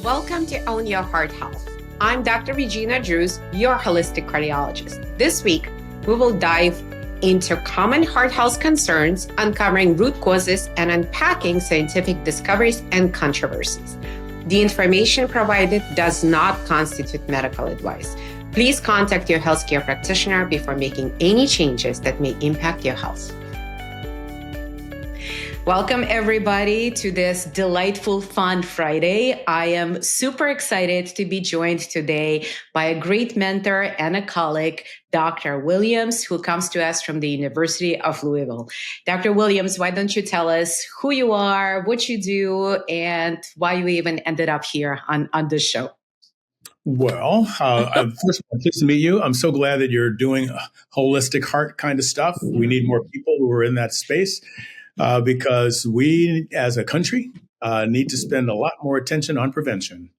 Welcome to Own Your Heart Health. I'm Dr. Regina Druz, your holistic cardiologist. This week, we will dive into common heart health concerns, uncovering root causes, and unpacking scientific discoveries and controversies. The information provided does not constitute medical advice. Please contact your healthcare practitioner before making any changes that may impact your health. Welcome, everybody, to this delightful, fun Friday. I am super excited to be joined today by a great mentor and a colleague, Dr. Williams, who comes to us from the University of Louisville. Dr. Williams, why don't you tell us who you are, what you do, and why you even ended up here on this show? Well, first of all, pleased to meet you. I'm so glad that you're doing holistic heart kind of stuff. We need more people who are in that space. Because we, as a country, need to spend a lot more attention on prevention.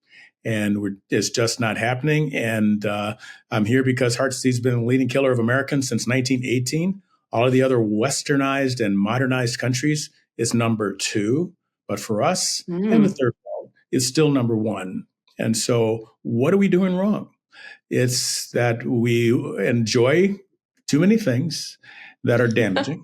And it's just not happening. And I'm here because heart disease has been the leading killer of Americans since 1918. All of the other westernized and modernized countries is number 2. But for us, and the third world, it's still number 1. And so what are we doing wrong? It's that we enjoy too many things that are damaging.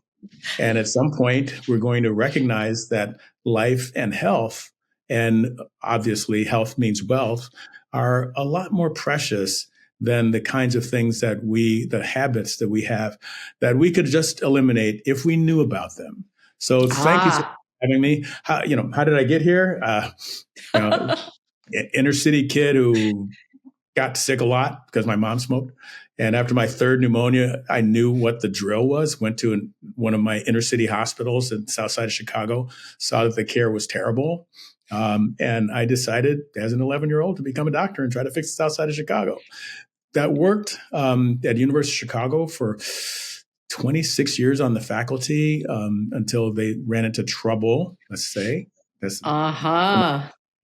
And at some point, we're going to recognize that life and health, and obviously health means wealth, are a lot more precious than the kinds of things that the habits that we have, that we could just eliminate if we knew about them. So thank you for having me. How did I get here? Inner city kid who got sick a lot because my mom smoked. And after my third pneumonia, I knew what the drill was, went to one of my inner city hospitals in the south side of Chicago, saw that the care was terrible. And I decided as an 11-year-old to become a doctor and try to fix the south side of Chicago. That worked at University of Chicago for 26 years on the faculty until they ran into trouble, let's say. That's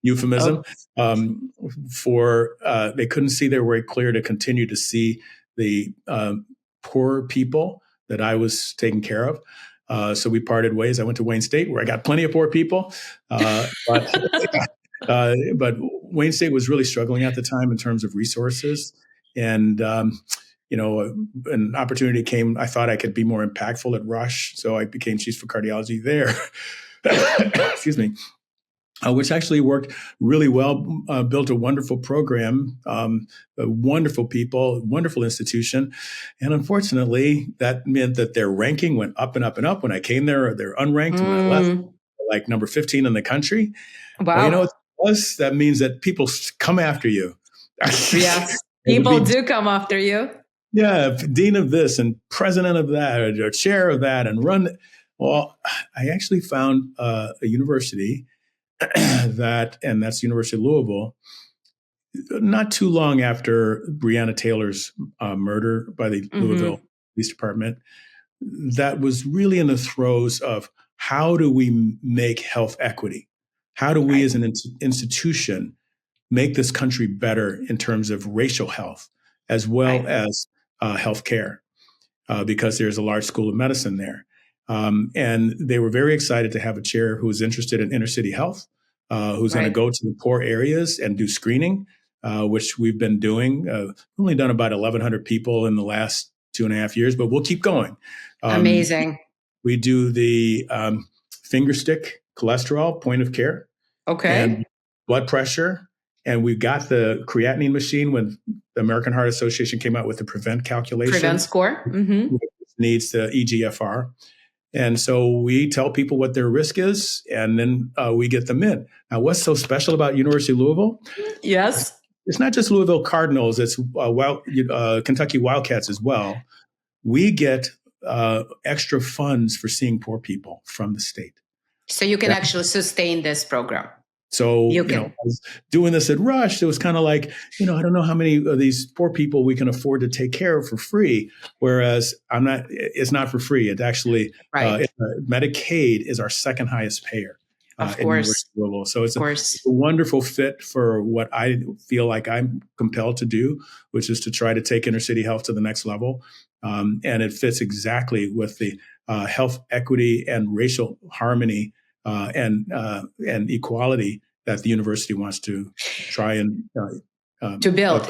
euphemism. They couldn't see their way clear to continue to see the poor people that I was taking care of. So we parted ways. I went to Wayne State, where I got plenty of poor people. But Wayne State was really struggling at the time in terms of resources. And, an opportunity came. I thought I could be more impactful at Rush. So I became chief for cardiology there. Excuse me. Which actually worked really well, built a wonderful program, wonderful people, wonderful institution. And unfortunately, that meant that their ranking went up and up and up. When I came there, they're unranked. When I left, like number 15 in the country. Wow. Well, you know what that was? That means that people come after you. Yes, people do come after you. Yeah, dean of this and president of that or chair of that and run. Well, I actually found a university that's University of Louisville, not too long after Breonna Taylor's murder by the Louisville Police Department, that was really in the throes of how do we make health equity? How do we as an institution make this country better in terms of racial health as well as health care? Because there's a large school of medicine there. And they were very excited to have a chair who was interested in inner city health, who's going to go to the poor areas and do screening, which we've been doing. We've only done about 1,100 people in the last 2.5 years, but we'll keep going. Amazing. We do the finger stick cholesterol point of care. Okay. And blood pressure. And we've got the creatinine machine when the American Heart Association came out with the prevent calculation. Prevent score. Which needs the EGFR. And so we tell people what their risk is, and then we get them in. Now, what's so special about University of Louisville? Yes. It's not just Louisville Cardinals, it's Kentucky Wildcats as well. We get extra funds for seeing poor people from the state. So you can actually sustain this program. So, I was doing this at Rush. It was kind of like, I don't know how many of these poor people we can afford to take care of for free. Whereas it's not for free. It actually, Medicaid is our second highest payer. Of course. So it's a wonderful fit for what I feel like I'm compelled to do, which is to try to take inner city health to the next level. And it fits exactly with the health equity and racial harmony and equality that the university wants to try and to build.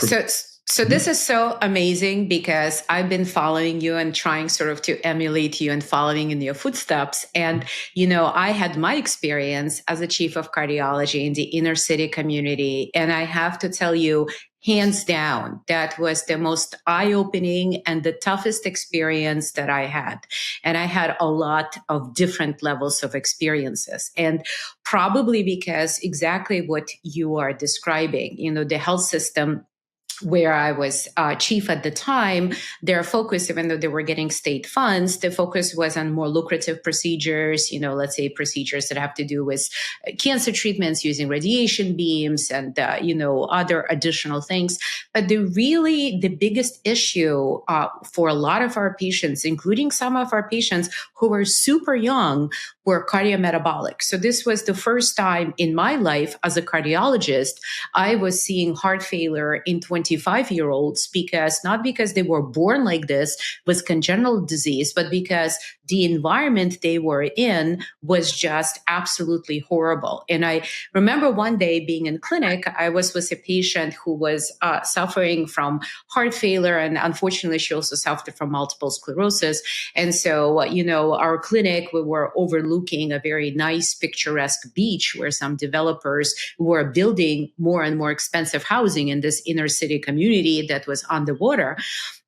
So this is so amazing because I've been following you and trying sort of to emulate you and following in your footsteps. And, I had my experience as a chief of cardiology in the inner city community. And I have to tell you, hands down, that was the most eye-opening and the toughest experience that I had. And I had a lot of different levels of experiences. And probably because exactly what you are describing, the health system where I was chief at the time, their focus, even though they were getting state funds, the focus was on more lucrative procedures, let's say procedures that have to do with cancer treatments using radiation beams and, other additional things. But the biggest issue for a lot of our patients, including some of our patients who were super young, were cardiometabolic. So this was the first time in my life as a cardiologist, I was seeing heart failure in 25-year-olds not because they were born like this with congenital disease, but because the environment they were in was just absolutely horrible. And I remember one day being in clinic, I was with a patient who was suffering from heart failure. And unfortunately, she also suffered from multiple sclerosis. And so, our clinic, we were overlooking a very nice picturesque beach where some developers were building more and more expensive housing in this inner city community that was on the water.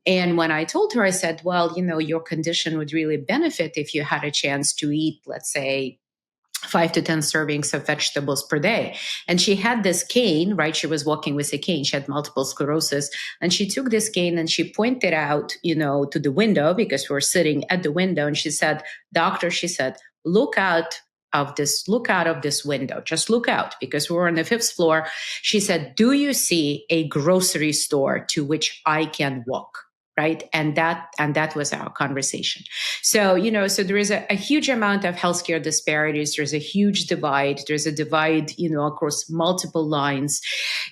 And when I told her, I said, well, your condition would really benefit if you had a chance to eat, let's say, 5 to 10 servings of vegetables per day. And she had this cane, right? She was walking with a cane. She had multiple sclerosis. And she took this cane and she pointed out, to the window because we were sitting at the window. And she said, doctor, she said, look out of this window. Just look out, because we were on the 5th floor. She said, do you see a grocery store to which I can walk? Right. And that was our conversation. So, so there is a huge amount of healthcare disparities. There's a huge divide. There's a divide, across multiple lines,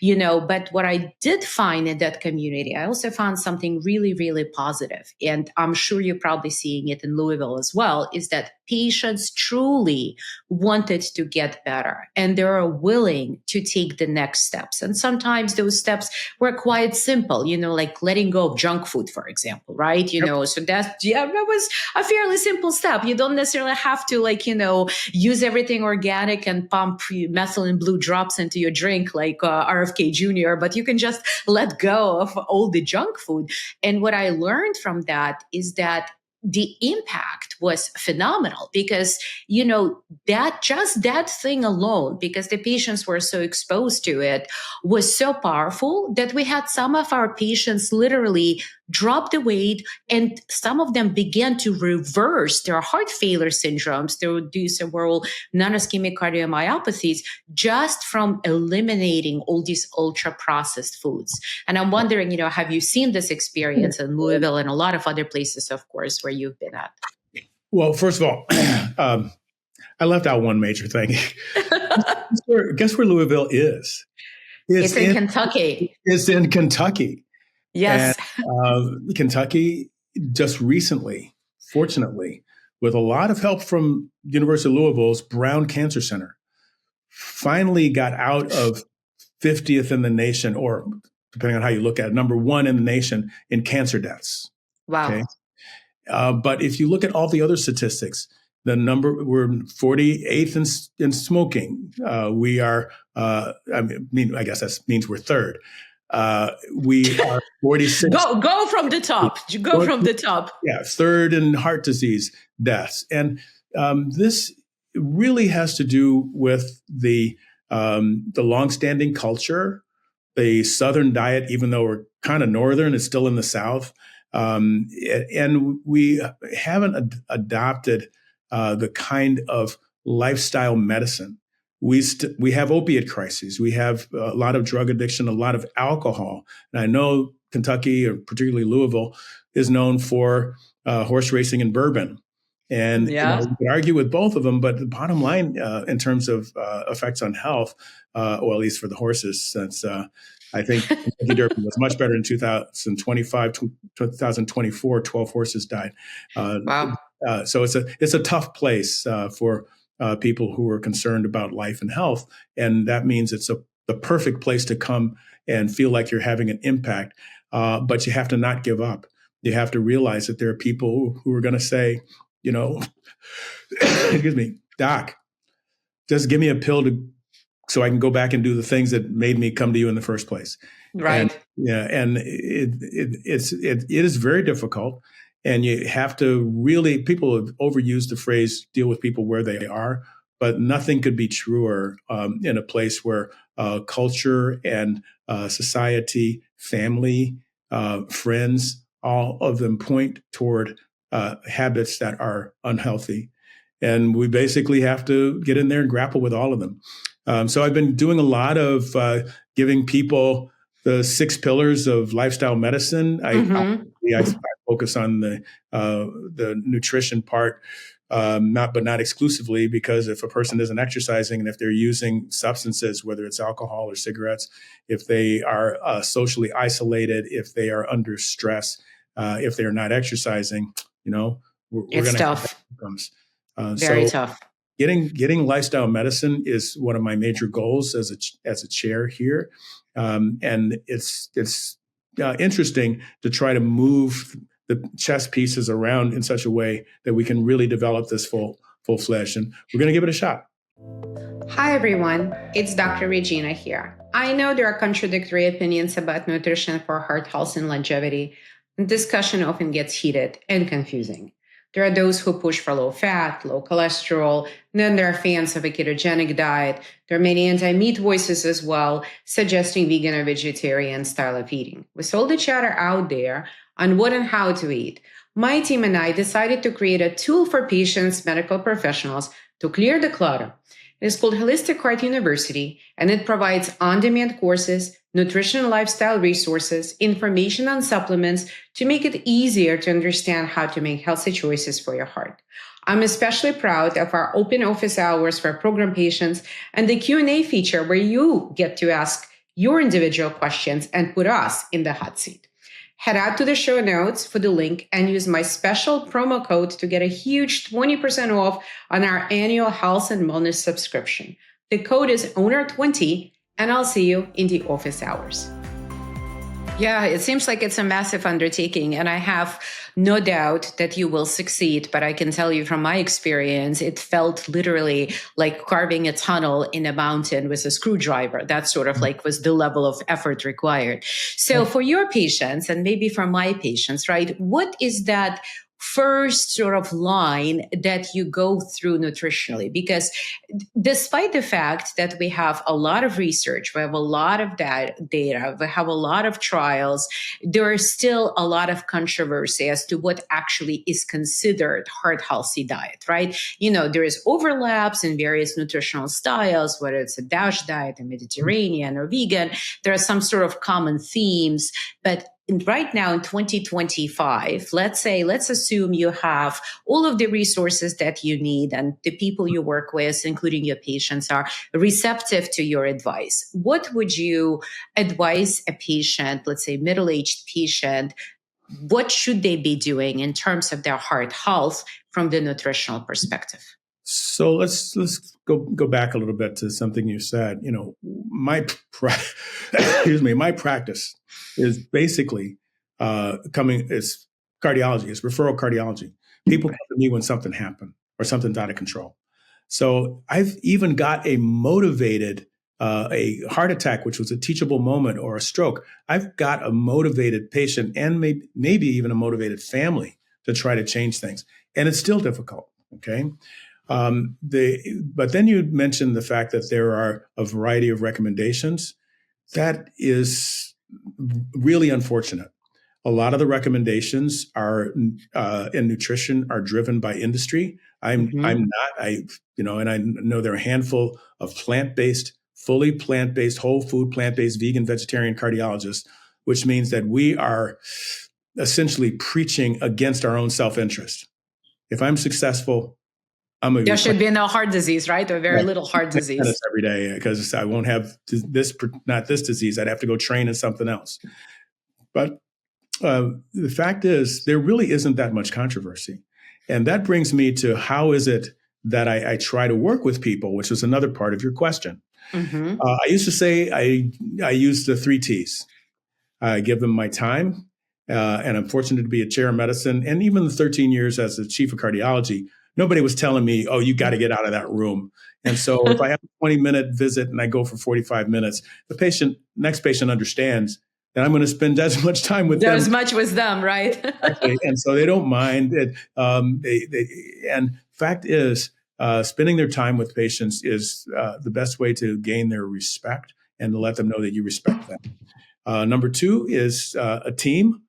but what I did find in that community, I also found something really, really positive. And I'm sure you're probably seeing it in Louisville as well, is that patients truly wanted to get better and they are willing to take the next steps. And sometimes those steps were quite simple, like letting go of junk food, for example, right? So that was a fairly simple step. You don't necessarily have to use everything organic and pump methylene blue drops into your drink like RFK Jr., but you can just let go of all the junk food. And what I learned from that is that the impact was phenomenal because, that thing alone, because the patients were so exposed to it, was so powerful that we had some of our patients literally drop the weight and some of them began to reverse their heart failure syndromes, their reduced several non-ischemic cardiomyopathies, just from eliminating all these ultra processed foods. And I'm wondering, have you seen this experience in Louisville and a lot of other places, of course, where you've been at? Well, first of all, I left out one major thing. Guess where Louisville is? It's in Kentucky. It's in Kentucky. Yes. And Kentucky just recently, fortunately, with a lot of help from University of Louisville's Brown Cancer Center, finally got out of 50th in the nation, or depending on how you look at it, number 1 in the nation in cancer deaths. Wow. Okay? But if you look at all the other statistics, we're 48th in smoking. We are, I guess that means we're 3rd. We are 46. Go from the top. Go from the top. Yeah, 3rd in heart disease deaths. And this really has to do with the longstanding culture, the Southern diet, even though we're kind of Northern, it's still in the South. And we haven't adopted the kind of lifestyle medicine. We have opiate crises. We have a lot of drug addiction, a lot of alcohol. And I know Kentucky, or particularly Louisville, is known for horse racing and bourbon. And we can argue with both of them, but the bottom line in terms of effects on health, or at least for the horses, since I think Kentucky Derby was much better in 2025, 2024, 12 horses died. Wow. So it's a tough place for people who are concerned about life and health. And that means it's the perfect place to come and feel like you're having an impact. But you have to not give up. You have to realize that there are people who are going to say, excuse me, doc, just give me a pill so I can go back and do the things that made me come to you in the first place. Right. And it is very difficult. And you have to really, people have overused the phrase, deal with people where they are, but nothing could be truer in a place where culture and society, family, friends, all of them point toward habits that are unhealthy. And we basically have to get in there and grapple with all of them. So I've been doing a lot of giving people the 6 pillars of lifestyle medicine. I focus on the nutrition part, but not exclusively, because if a person isn't exercising and if they're using substances, whether it's alcohol or cigarettes, if they are socially isolated, if they are under stress, if they're not exercising, we're going to have outcomes. Very tough. Getting lifestyle medicine is one of my major goals as a chair here, and it's interesting to try to move the chess pieces around in such a way that we can really develop this full-fledged, and we're going to give it a shot. Hi everyone, it's Dr. Regina here. I know there are contradictory opinions about nutrition for heart health and longevity. The discussion often gets heated and confusing. There are those who push for low fat, low cholesterol, and then there are fans of a ketogenic diet. There are many anti-meat voices as well, suggesting vegan or vegetarian style of eating. With all the chatter out there on what and how to eat, my team and I decided to create a tool for patients, medical professionals to clear the clutter. It is called Holistic Heart University, and it provides on-demand courses, nutrition and lifestyle resources, information on supplements to make it easier to understand how to make healthy choices for your heart. I'm especially proud of our open office hours for program patients and the Q&A feature where you get to ask your individual questions and put us in the hot seat. Head out to the show notes for the link and use my special promo code to get a huge 20% off on our annual health and wellness subscription. The code is OWNER20, and I'll see you in the office hours. Yeah, it seems like it's a massive undertaking, and I have no doubt that you will succeed. But I can tell you from my experience, it felt literally like carving a tunnel in a mountain with a screwdriver. That sort of like was the level of effort required. So for your patients, and maybe for my patients, right, what is that first sort of line that you go through nutritionally? Because despite the fact that we have a lot of research, we have a lot of data, we have a lot of trials, there is still a lot of controversy as to what actually is considered heart healthy diet, right? There is overlaps in various nutritional styles, whether it's a DASH diet, a Mediterranean or vegan. There are some sort of common themes, but right now in 2025, let's assume you have all of the resources that you need and the people you work with, including your patients, are receptive to your advice. What would you advise a patient, let's say middle-aged patient, what should they be doing in terms of their heart health from the nutritional perspective? So let's go back a little bit to something you said. My practice is basically it's cardiology, it's referral cardiology. People come to me when something happened or something's out of control. So I've even got a heart attack, which was a teachable moment, or a stroke. I've got a motivated patient and maybe even a motivated family to try to change things. And it's still difficult, okay? But then you mentioned the fact that there are a variety of recommendations. That is really unfortunate. A lot of the recommendations in nutrition are driven by industry. I'm not. And I know there are a handful of fully plant-based, whole food, plant-based, vegan, vegetarian cardiologists, which means that we are essentially preaching against our own self-interest. If I'm successful, there should be no heart disease, right? Or very little heart disease. Every day, because I won't have not this disease. I'd have to go train in something else. But the fact is, there really isn't that much controversy. And that brings me to how is it that I try to work with people, which is another part of your question. Mm-hmm. I used to say I use the 3 T's. I give them my time, and I'm fortunate to be a chair of medicine. And even the 13 years as the chief of cardiology, nobody was telling me, "Oh, you got to get out of that room." And so, if I have a 20-minute visit and I go for 45 minutes, the next patient understands that I'm going to spend as much time with them. As much with them, right? Exactly. And so they don't mind it. And fact is, spending their time with patients is the best way to gain their respect and to let them know that you respect them. Number 2 is a team,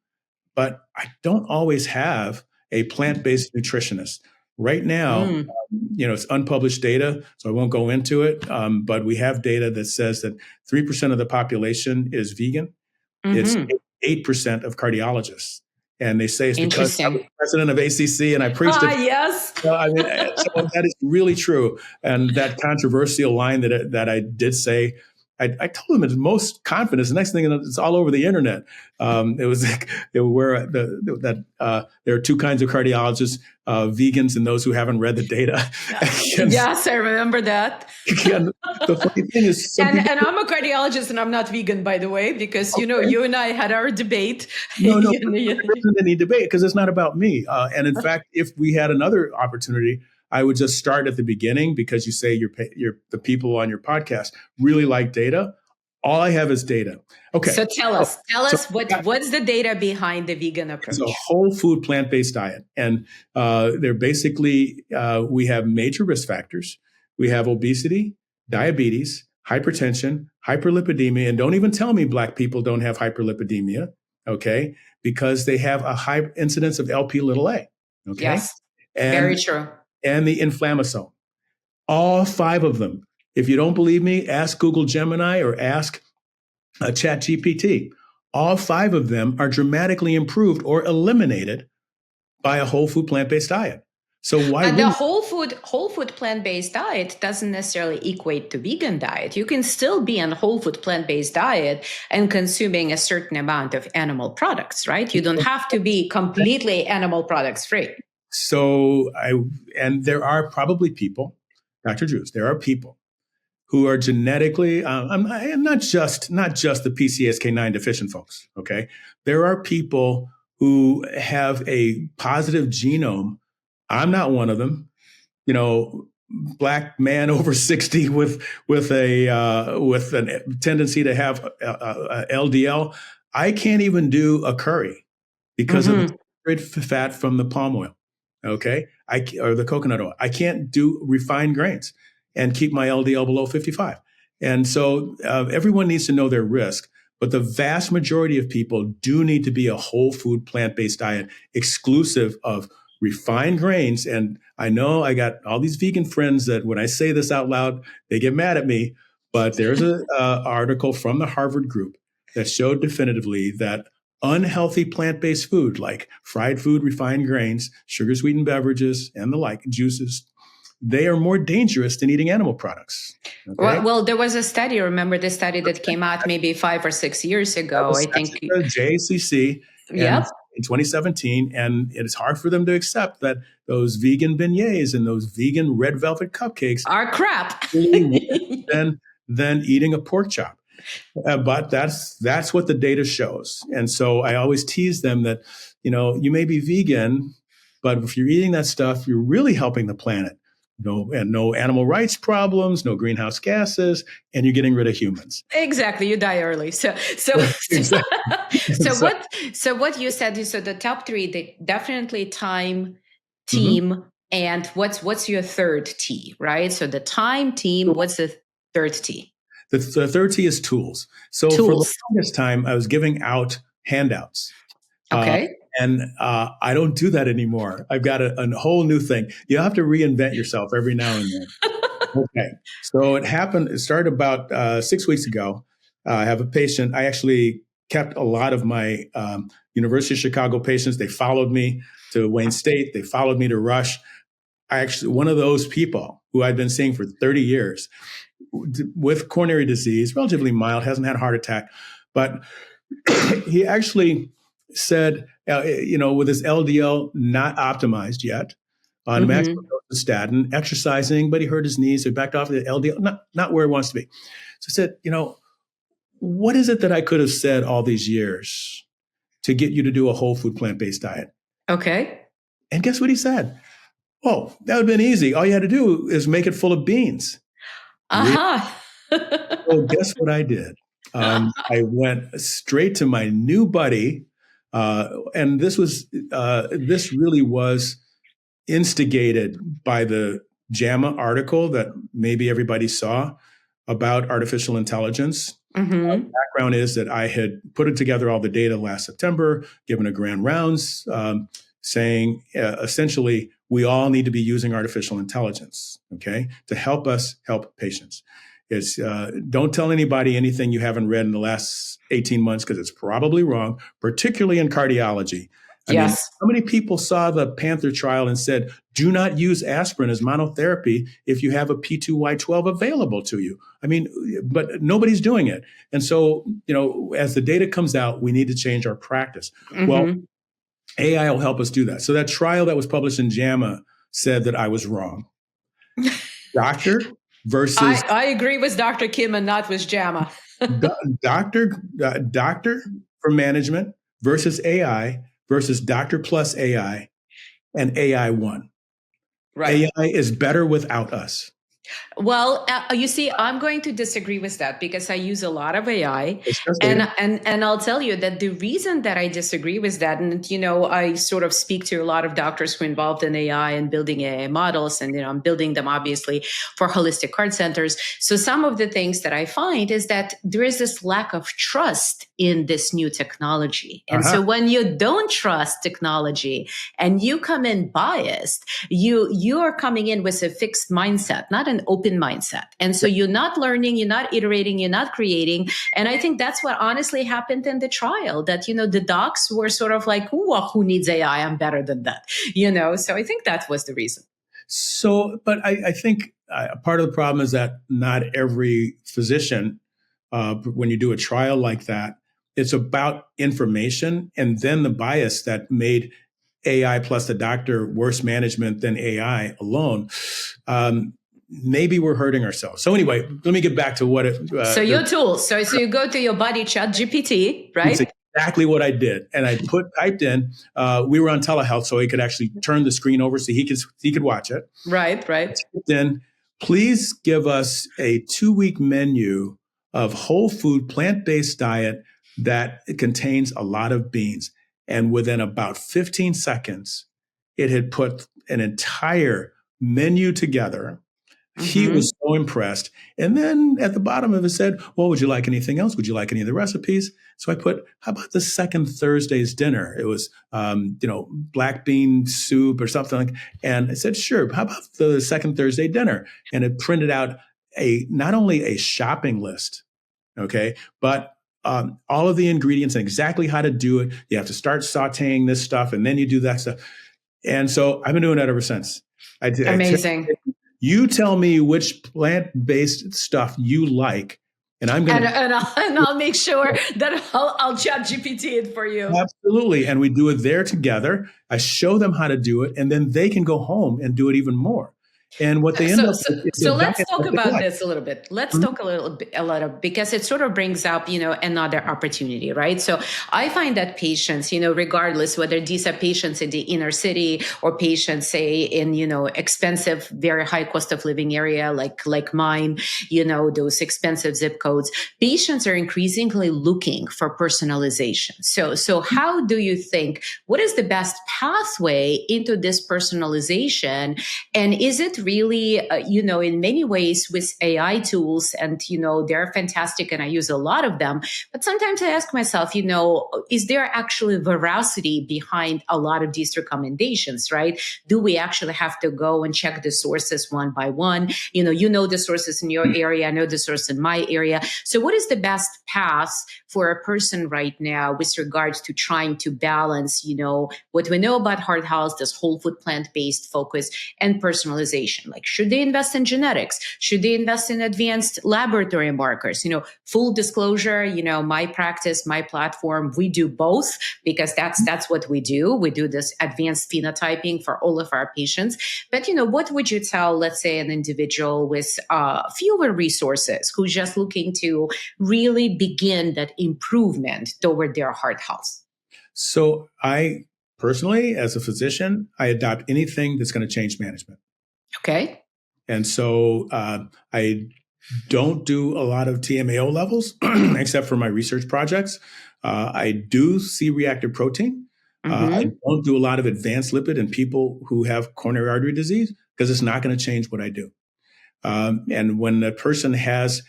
but I don't always have a plant-based nutritionist. Right now, it's unpublished data, so I won't go into it, but we have data that says that 3% of the population is vegan. It's 8% of cardiologists. And they say it's because I'm the president of ACC and I preached it. Yes. So that is really true. And that controversial line that I did say, I told him it's most confidence. The next thing, it's all over the internet. It was where there are 2 kinds of cardiologists, vegans and those who haven't read the data. Yes, I remember that. And the funny thing is, and I'm a cardiologist and I'm not vegan, by the way, because, you and I had our debate. No, there isn't any debate because it's not about me. And in fact, if we had another opportunity, I would just start at the beginning because you say the people on your podcast really like data. All I have is data. Okay. So tell us what's the data behind the vegan approach? It's a whole food plant-based diet. And they're basically, we have major risk factors. We have obesity, diabetes, hypertension, hyperlipidemia. And don't even tell me Black people don't have hyperlipidemia, okay? Because they have a high incidence of LP(a). Okay. Yes, very true. And the inflammasome. All 5 of them. If you don't believe me, ask Google Gemini or ask ChatGPT. All 5 of them are dramatically improved or eliminated by a whole food plant-based diet. So why the whole food plant-based diet doesn't necessarily equate to vegan diet. You can still be on whole food plant-based diet and consuming a certain amount of animal products, right? You don't have to be completely animal products free. So there are probably people, Dr. Druz, there are people who are genetically, not just the PCSK9 deficient folks, okay? There are people who have a positive genome. I'm not one of them. Black man over 60 with a tendency to have LDL. I can't even do a curry because of the fat from the palm oil. Okay. Or the coconut oil. I can't do refined grains and keep my LDL below 55. And so everyone needs to know their risk, but the vast majority of people do need to be a whole food plant-based diet exclusive of refined grains. And I know I got all these vegan friends that when I say this out loud, they get mad at me, but there's an article from the Harvard group that showed definitively that unhealthy plant-based food like fried food, refined grains, sugar-sweetened beverages, and the like, juices, they are more dangerous than eating animal products. Okay? Well, there was a study. Remember the study that came out maybe 5 or 6 years ago? I think JACC in 2017, and it's hard for them to accept that those vegan beignets and those vegan red velvet cupcakes are crap than eating a pork chop. But that's what the data shows. And so I always tease them that, you may be vegan, but if you're eating that stuff, you're really helping the planet. No animal rights problems, no greenhouse gases, and you're getting rid of humans. Exactly. You die early. So what you said is, so the top 3, definitely time, team, and what's your third T, right? So the time, team, what's the third T? The third T is tools. So for the longest time, I was giving out handouts. Okay. And I don't do that anymore. I've got a whole new thing. You have to reinvent yourself every now and then. Okay. So it started about 6 weeks ago. I have a patient. I actually kept a lot of my University of Chicago patients. They followed me to Wayne State. They followed me to Rush. One of those people who I've been seeing for 30 years with coronary disease, relatively mild, hasn't had a heart attack, but he actually said, with his LDL not optimized yet on maximum dose the statin, exercising, but he hurt his knees. So he backed off the LDL, not where he wants to be. So I said, what is it that I could have said all these years to get you to do a whole food plant-based diet? Okay. And guess what he said? Oh, that would have been easy. All you had to do is make it full of beans. Uh-huh. Well, guess what I did? I went straight to my new buddy, and this really was instigated by the JAMA article that maybe everybody saw about artificial intelligence. Mm-hmm. Background is that I had put together all the data last September, given a grand rounds, saying essentially we all need to be using artificial intelligence, okay, to help us help patients. Don't tell anybody anything you haven't read in the last 18 months because it's probably wrong, particularly in cardiology. I mean, how many people saw the Panther trial and said, do not use aspirin as monotherapy if you have a P2Y12 available to you? I mean, but nobody's doing it. And so, as the data comes out, we need to change our practice. Mm-hmm. Well, AI will help us do that. So that trial that was published in JAMA said that I was wrong. Doctor versus... I agree with Dr. Kim and not with JAMA. Doctor for management versus AI versus doctor plus AI, and AI won. Right. AI is better without us. Well, you see, I'm going to disagree with that because I use a lot of AI, and I'll tell you that the reason that I disagree with that, and I sort of speak to a lot of doctors who are involved in AI and building AI models, and I'm building them obviously for holistic heart centers. So some of the things that I find is that there is this lack of trust in this new technology, and so when you don't trust technology and you come in biased, you are coming in with a fixed mindset, not an open mindset. And so you're not learning, you're not iterating, you're not creating. And I think that's what honestly happened in the trial, that, the docs were sort of like, who needs AI? I'm better than that, So I think that was the reason. So, but I think part of the problem is that not every physician, when you do a trial like that, it's about information and then the bias that made AI plus the doctor worse management than AI alone. Maybe we're hurting ourselves. So anyway, let me get back to what it... so your tools. So you go to your buddy ChatGPT, right? That's exactly what I did. And I typed in, we were on telehealth, so he could actually turn the screen over so he could watch it. Right. Then please give us a 2-week menu of whole food, plant-based diet that contains a lot of beans. And within about 15 seconds, it had put an entire menu together. He was so impressed. And then at the bottom of it said, well, would you like anything else? Would you like any of the recipes? So I put, how about the second Thursday's dinner? It was, black bean soup or something like, and I said, sure. How about the second Thursday dinner? And it printed out not only a shopping list, okay, but all of the ingredients and exactly how to do it. You have to start sauteing this stuff and then you do that stuff. And so I've been doing that ever since. Amazing. You tell me which plant-based stuff you like, and I'm going to... And I'll make sure that I'll ChatGPT it for you. Absolutely. And we do it there together. I show them how to do it, and then they can go home and do it even more. And what they end up with... So let's talk about this a little bit. Let's talk a little bit, because it sort of brings up, another opportunity, right? So I find that patients, regardless whether these are patients in the inner city or patients, say, in, expensive, very high cost of living area like mine, those expensive zip codes, patients are increasingly looking for personalization. So how do you think, what is the best pathway into this personalization? And is it really, in many ways with AI tools, and, they're fantastic and I use a lot of them, but sometimes I ask myself, is there actually veracity behind a lot of these recommendations, right? Do we actually have to go and check the sources one by one? The sources in your area, I know the source in my area. So what is the best path for a person right now with regards to trying to balance, what we know about heart health, this whole food plant-based focus and personalization? patient? Like, should they invest in genetics? Should they invest in advanced laboratory markers? Full disclosure, my practice, my platform, we do both because that's what we do. We do this advanced phenotyping for all of our patients. But, what would you tell, let's say, an individual with fewer resources who's just looking to really begin that improvement toward their heart health? So I personally, as a physician, I adopt anything that's going to change management. Okay. And so I don't do a lot of TMAO levels, except for my research projects. I do see reactive protein. I don't do a lot of advanced lipid in people who have coronary artery disease because it's not going to change what I do. And when a person has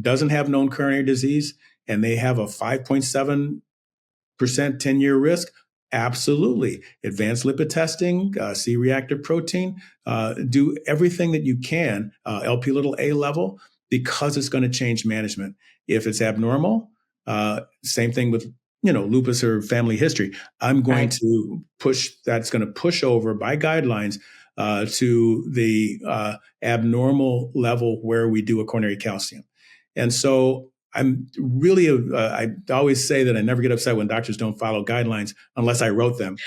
doesn't have known coronary disease and they have a 5.7% 10-year risk, absolutely. Advanced lipid testing, see reactive protein, do everything that you can, LP little a level, because it's going to change management. If it's abnormal, same thing with lupus or family history. I'm going to push, that's going to push over by guidelines to the abnormal level where we do a coronary calcium. And so I'm really, I always say that I never get upset when doctors don't follow guidelines unless I wrote them.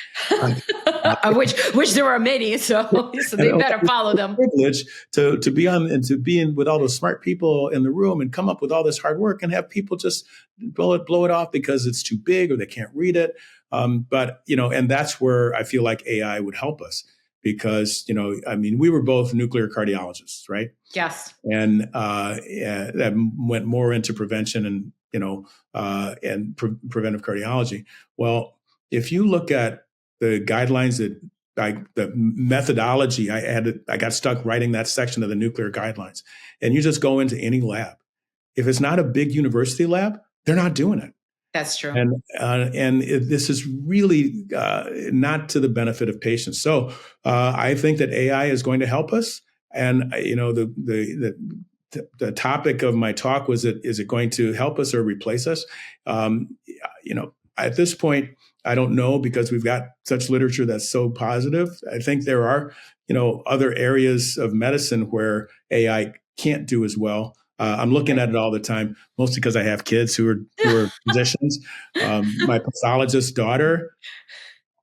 Which there are many, so they better follow them. Privilege to be on and to be in with all those smart people in the room and come up with all this hard work and have people just blow it off because it's too big or they can't read it. But and that's where I feel like AI would help us. Because, we were both nuclear cardiologists, right? Yes. And that went more into prevention and preventive cardiology. Well, if you look at the guidelines the methodology, I got stuck writing that section of the nuclear guidelines. And you just go into any lab. If it's not a big university lab, they're not doing it. That's true. And this is really not to the benefit of patients. So I think that AI is going to help us. And the topic of my talk was, is it going to help us or replace us? At this point, I don't know, because we've got such literature that's so positive. I think there are other areas of medicine where AI can't do as well. I'm looking at it all the time, mostly because I have kids who are physicians. My pathologist daughter,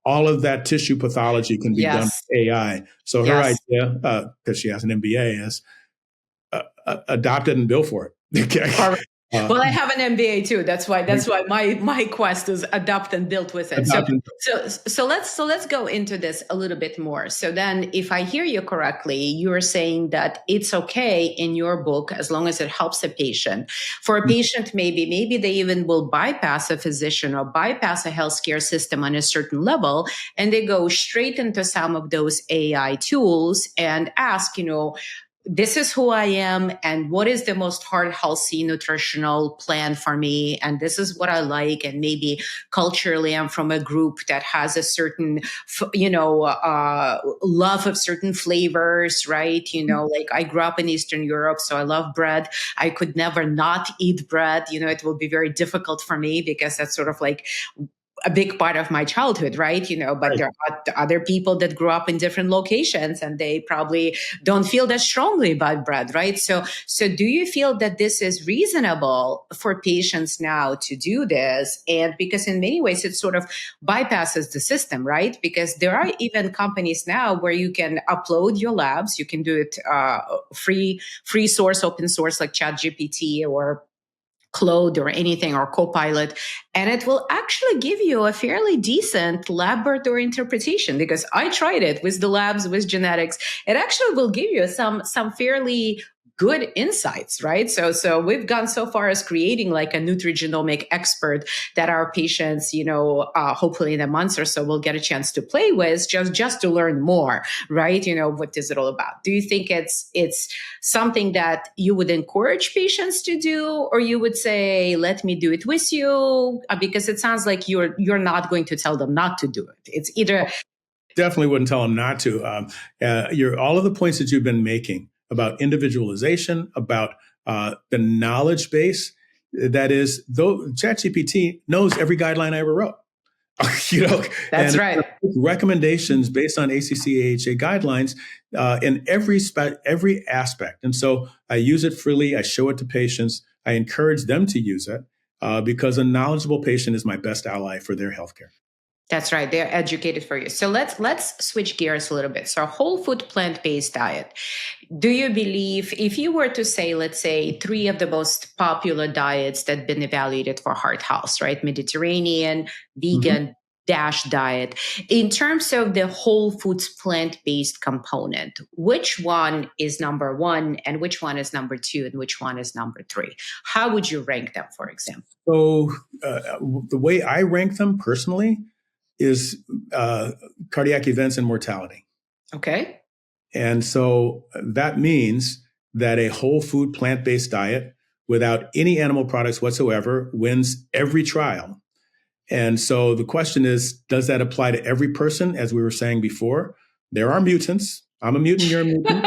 all of that tissue pathology can be done with AI. So her idea, because she has an MBA, is adopt it and bill for it. Okay. Well, I have an MBA too. That's why my quest is adopt and build with it. So let's go into this a little bit more. So then, if I hear you correctly, you're saying that it's okay in your book as long as it helps a patient. For a patient, maybe they even will bypass a physician or bypass a healthcare system on a certain level, and they go straight into some of those AI tools and ask, this is who I am and what is the most heart healthy nutritional plan for me. And this is what I like. And maybe culturally I'm from a group that has a certain, love of certain flavors, right? Like I grew up in Eastern Europe, so I love bread. I could never not eat bread. It will be very difficult for me because that's sort of like a big part of my childhood, right? But there are other people that grew up in different locations and they probably don't feel that strongly about bread, right? So do you feel that this is reasonable for patients now to do this? And because in many ways it sort of bypasses the system, right? Because there are even companies now where you can upload your labs, you can do it free source, open source like ChatGPT or Claude or anything or Copilot, and it will actually give you a fairly decent laboratory interpretation. Because I tried it with the labs, with genetics, it actually will give you some fairly good insights, right? So we've gone so far as creating like a nutrigenomic expert that our patients, hopefully in a month or so will get a chance to play with just to learn more, right? What is it all about? Do you think it's something that you would encourage patients to do, or you would say, let me do it with you? Because it sounds like you're not going to tell them not to do it. It's either... Definitely wouldn't tell them not to. All of the points that you've been making about individualization, about the knowledge base, that is, though ChatGPT knows every guideline I ever wrote. you know, That's and right. recommendations based on ACC/AHA guidelines in every aspect. And so I use it freely. I show it to patients. I encourage them to use it because a knowledgeable patient is my best ally for their healthcare. That's right. They're educated for you. So let's switch gears a little bit. So whole food plant-based diet. Do you believe if you were to say, let's say, three of the most popular diets that have been evaluated for heart health, right? Mediterranean, vegan, DASH diet. In terms of the whole foods plant-based component, which one is number one and which one is number two and which one is number three? How would you rank them, for example? So the way I rank them personally is cardiac events and mortality. Okay. And so that means that a whole food plant-based diet without any animal products whatsoever wins every trial. And so the question is, does that apply to every person? As we were saying before, there are mutants. I'm a mutant, you're a mutant.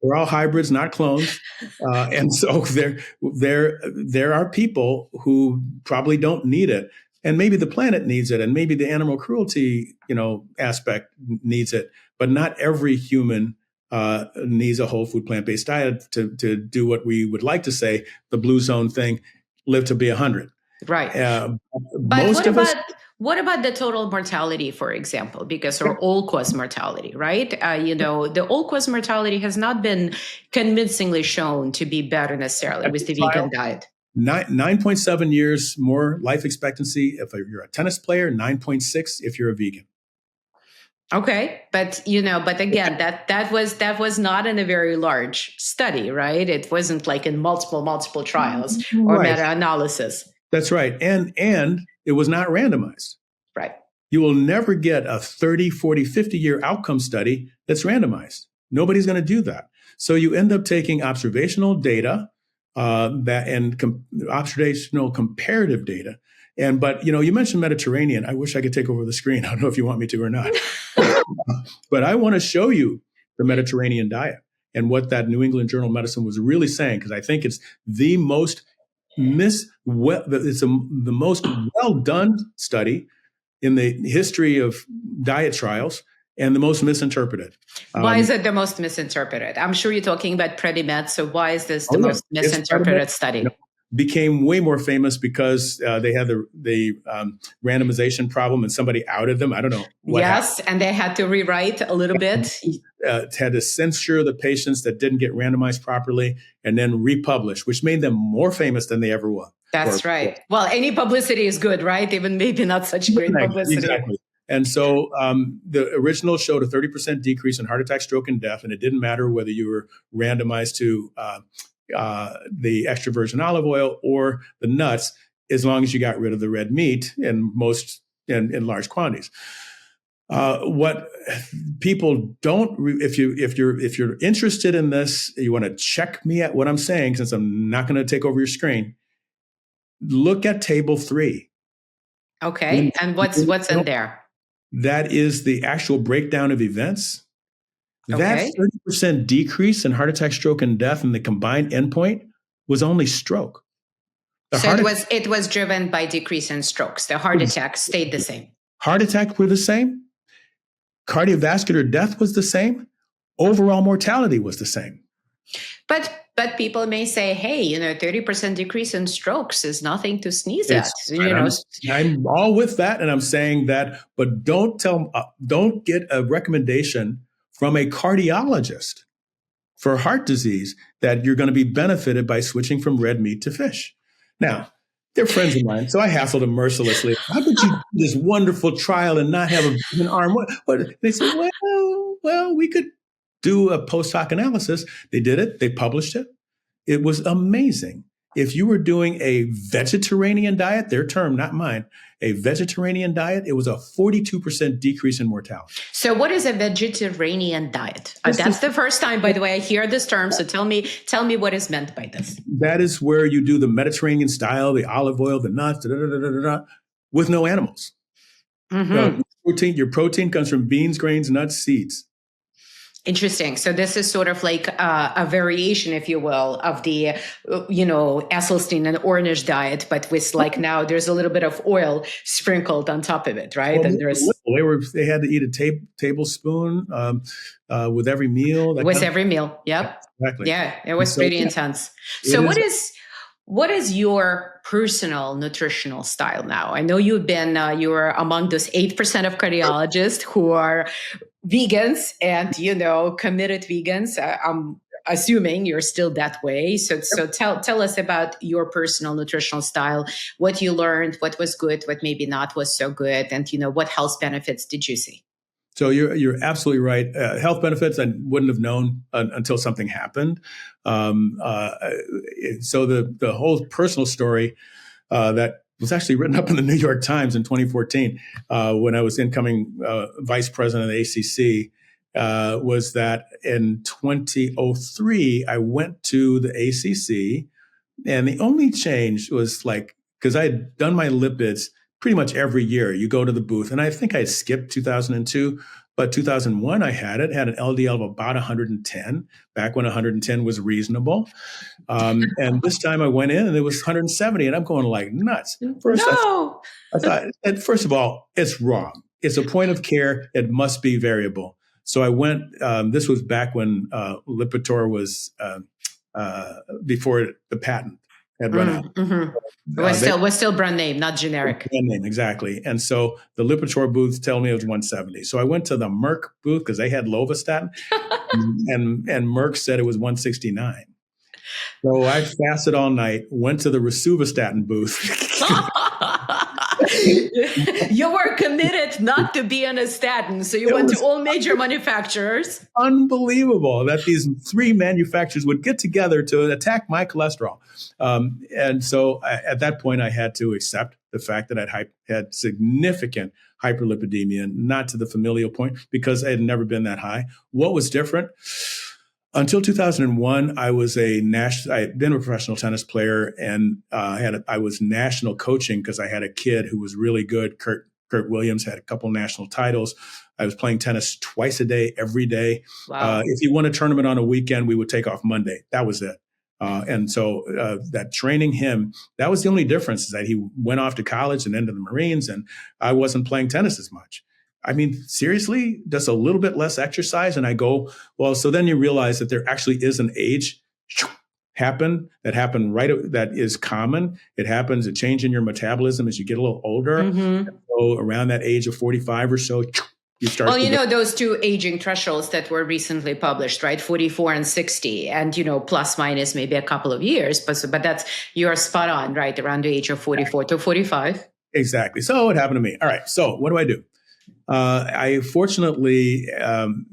We're all hybrids, not clones. And so there are people who probably don't need it. And maybe the planet needs it, and maybe the animal cruelty, aspect needs it, but not every human needs a whole food plant-based diet to do what we would like to say, the blue zone thing, live to be 100. Right. But what about the total mortality, for example, or all-cause mortality, right? The all-cause mortality has not been convincingly shown to be better necessarily with the vegan diet. 9.7 years more life expectancy if you're a tennis player, 9.6 if you're a vegan. Okay, but again, that was not in a very large study, right? It wasn't like in multiple trials or meta-analysis. That's right. And it was not randomized. Right. You will never get a 30, 40, 50-year outcome study that's randomized. Nobody's going to do that. So you end up taking observational data observational comparative data. But you mentioned Mediterranean. I wish I could take over the screen. I don't know if you want me to or not. But I want to show you the Mediterranean diet and what that New England Journal of Medicine was really saying, because I think it's the most the most well done study in the history of diet trials and the most misinterpreted. Why is it the most misinterpreted? I'm sure you're talking about Predimed. So why is this the most misinterpreted study? Became way more famous because they had the randomization problem and somebody outed them. I don't know what happened. And they had to rewrite a little bit. Had to censure the patients that didn't get randomized properly and then republish, which made them more famous than they ever were. That's right. Well, any publicity is good, right? Even maybe not such great publicity. Exactly. And so the original showed a 30% decrease in heart attack, stroke, and death. And it didn't matter whether you were randomized to the extra virgin olive oil or the nuts, as long as you got rid of the red meat in large quantities. What people don't, if you're interested in this, you want to check me at what I'm saying, since I'm not going to take over your screen. Look at table 3. Okay, and what's in there? That is the actual breakdown of events. Okay. That 30% decrease in heart attack, stroke, and death in the combined endpoint was only stroke. It was driven by decrease in strokes. The heart attack stayed the same. Heart attack were the same. Cardiovascular death was the same. Overall mortality was the same. But people may say, hey, 30% decrease in strokes is nothing to sneeze at. I'm all with that, and I'm saying that, but don't get a recommendation from a cardiologist for heart disease that you're going to be benefited by switching from red meat to fish. Now, they're friends of mine, so I hassled them mercilessly. How could you do this wonderful trial and not have a vegan arm? What? They said, well, we could do a post hoc analysis. They did it. They published it. It was amazing. If you were doing a Vegiterranean diet, their term, not mine, a Vegiterranean diet, it was a 42% decrease in mortality. So what is a Vegiterranean diet? That's the first time, by the way, I hear this term. So tell me what is meant by this. That is where you do the Mediterranean style, the olive oil, the nuts, with no animals. Mm-hmm. Your protein comes from beans, grains, nuts, seeds. Interesting. So this is sort of like a variation, if you will, of the, Esselstyn and Ornish diet, but with like now there's a little bit of oil sprinkled on top of it, right? Well, And there's they had to eat a tablespoon with every meal. with every meal. Yep. Exactly. Yeah, it was pretty intense. So what is your personal nutritional style now? I know you were among those 8% of cardiologists who are vegans and, committed vegans. I'm assuming you're still that way. So tell us about your personal nutritional style, what you learned, what was good, what maybe not was so good, and, what health benefits did you see? So you're absolutely right. Health benefits I wouldn't have known until something happened. So the whole personal story that was actually written up in the New York Times in 2014 when I was incoming vice president of the ACC was that in 2003 I went to the ACC, and the only change was because I had done my lipids pretty much every year. You go to the booth, and I think I had skipped 2002, but 2001 I had an LDL of about 110, back when 110 was reasonable. And this time I went in and it was 170, and I'm going like nuts. First, no. I thought, and first of all, it's wrong. It's a point of care. It must be variable. So I went, this was back when Lipitor was before the patent had run out. Mm-hmm. It was still brand name, not generic. Brand name, exactly. And so the Lipitor booth told me it was 170. So I went to the Merck booth because they had lovastatin, and Merck said it was 169. So I fasted all night, went to the rosuvastatin booth. You were committed not to be on a statin, so you went to all major manufacturers. Unbelievable that these three manufacturers would get together to attack my cholesterol. And so at that point, I had to accept the fact that I had significant hyperlipidemia, not to the familial point, because I had never been that high. What was different? Until 2001, I had been a professional tennis player, and I was national coaching because I had a kid who was really good. Kurt Williams had a couple national titles. I was playing tennis twice a day, every day. Wow. If you won a tournament on a weekend, we would take off Monday. That was it. And so that training him, that was the only difference, is that he went off to college and into the Marines, and I wasn't playing tennis as much. I mean, seriously, just a little bit less exercise. And I go, well, so then you realize that there actually is an age that is common. It happens, a change in your metabolism as you get a little older. Mm-hmm. So around that age of 45 or so, you start. Well, those two aging thresholds that were recently published, right? 44 and 60, and, plus minus maybe a couple of years. But you're spot on, right? Around the age of 44 to 45. Exactly. So it happened to me. All right. So what do I do? I fortunately,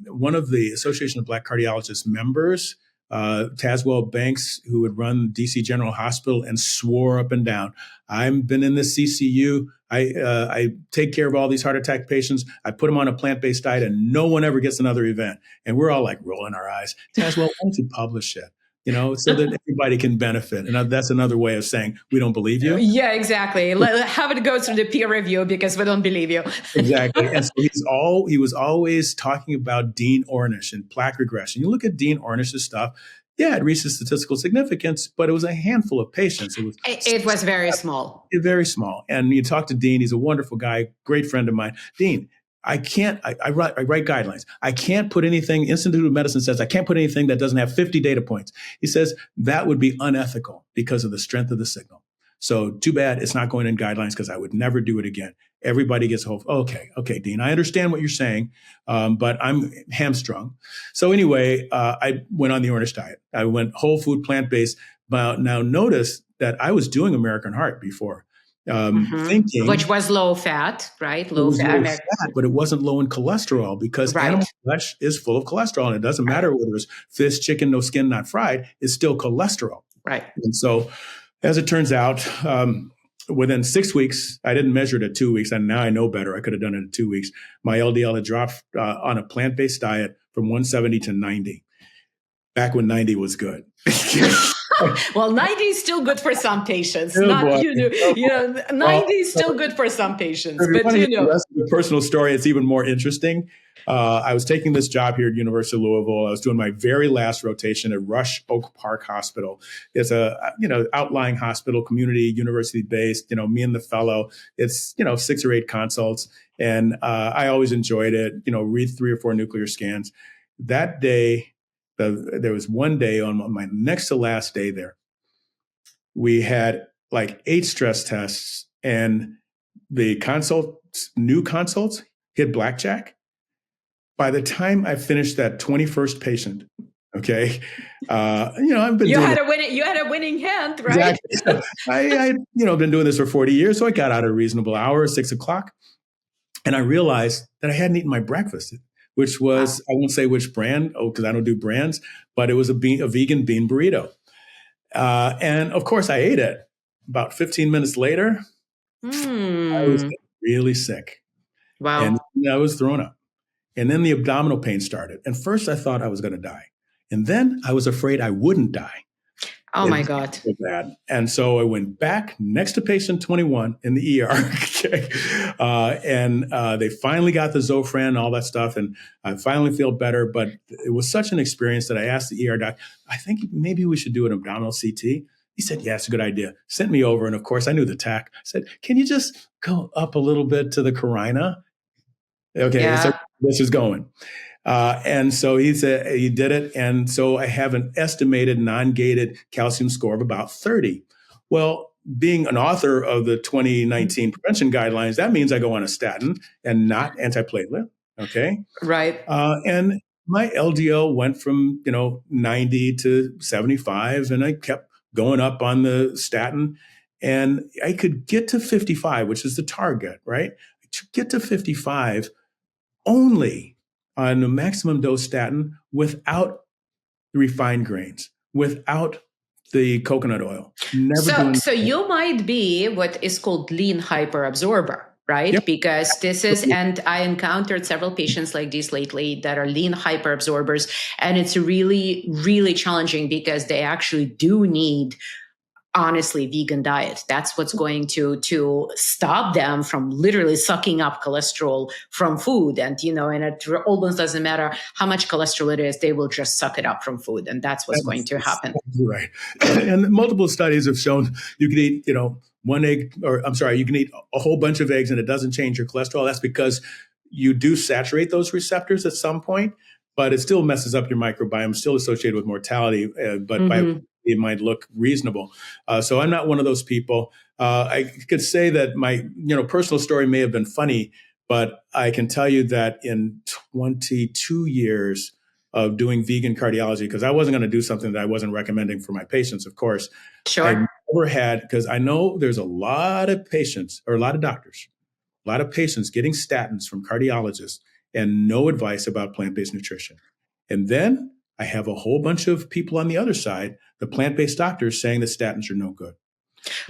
one of the Association of Black Cardiologists members, Tazewell Banks, who would run DC General Hospital, and swore up and down, I've been in this CCU. I take care of all these heart attack patients. I put them on a plant-based diet, and no one ever gets another event. And we're all like rolling our eyes. Tazewell, why don't you publish it? So that everybody can benefit. And that's another way of saying we don't believe you. Yeah, exactly. Have it go through the peer review because we don't believe you. Exactly. And so he was always talking about Dean Ornish and plaque regression. You look at Dean Ornish's stuff. Yeah, it reached statistical significance, but it was a handful of patients. It was very small. Very small. And you talk to Dean. He's a wonderful guy, great friend of mine. Dean, I write guidelines. I can't put anything, Institute of Medicine says I can't put anything that doesn't have 50 data points. He says that would be unethical because of the strength of the signal. So too bad it's not going in guidelines, because I would never do it again. Everybody gets hope. Okay, Dean, I understand what you're saying, but I'm hamstrung. So anyway, I went on the Ornish diet. I went whole food, plant-based. But now notice that I was doing American Heart before. Thinking, which was low fat, right? Low fat, but it wasn't low in cholesterol, because animal flesh is full of cholesterol, and it doesn't matter whether it's fish, chicken, no skin, not fried. It's still cholesterol, right? And so, as it turns out, within 6 weeks, I didn't measure it at 2 weeks, and now I know better. I could have done it in 2 weeks. My LDL had dropped on a plant-based diet from 170 to 90. Back when 90 was good. Well, 90 is still good for some patients. Oh, Not, boy. Oh, boy. 90 is still good for some patients. If you But, want to hear the rest of the personal story, it's even more interesting. I was taking this job here at University of Louisville. I was doing my very last rotation at Rush Oak Park Hospital. It's a outlying hospital, community, university based. Me and the fellow. It's 6 or 8 consults, and I always enjoyed it. Read 3 or 4 nuclear scans. That day, there was one day on my next to last day there. We had like 8 stress tests, and the new consults hit blackjack. By the time I finished that 21st patient, okay, I've been you doing had a winning hand, right? exactly. So I been doing this for 40 years, so I got out a reasonable hour, 6:00, and I realized that I hadn't eaten my breakfast, which was I won't say which brand, because I don't do brands, but it was a vegan bean burrito, and of course I ate it. About 15 minutes later, I was really sick, and Wow. I was throwing up. And then the abdominal pain started. And first I thought I was going to die. And then I was afraid I wouldn't die. Oh my God. So bad. And so I went back next to patient 21 in the ER. Okay. And they finally got the Zofran and all that stuff. And I finally feel better. But it was such an experience that I asked the ER doc, I think maybe we should do an abdominal CT. He said, yeah, it's a good idea. Sent me over. And of course, I knew the tack. I said, can you just go up a little bit to the carina? Okay. Yeah. So this is going. And so he said he did it. And so I have an estimated non-gated calcium score of about 30. Well, being an author of the 2019 prevention guidelines, that means I go on a statin and not antiplatelet. Okay. Right. And my LDL went from, 90 to 75, and I kept going up on the statin, and I could get to 55, which is the target, right? To get to 55 only on a maximum dose statin without the refined grains, without the coconut oil. So you might be what is called lean hyperabsorber, right? Yep. Because this is, and I encountered several patients like this lately that are lean hyperabsorbers, and it's really, really challenging because they actually do need honestly vegan diet. That's what's going to stop them from literally sucking up cholesterol from food. And and it almost doesn't matter how much cholesterol it is, they will just suck it up from food, and that's what's going to happen. Right. And multiple studies have shown you can eat one egg, you can eat a whole bunch of eggs and it doesn't change your cholesterol. That's because you do saturate those receptors at some point, but it still messes up your microbiome, still associated with mortality, but by it might look reasonable. So I'm not one of those people. I could say that my personal story may have been funny, but I can tell you that in 22 years of doing vegan cardiology, because I wasn't going to do something that I wasn't recommending for my patients, of course. Sure. I never had, because I know there's a lot of patients or a lot of doctors, a lot of patients getting statins from cardiologists and no advice about plant-based nutrition. And then I have a whole bunch of people on the other side, the plant-based doctors, saying that statins are no good.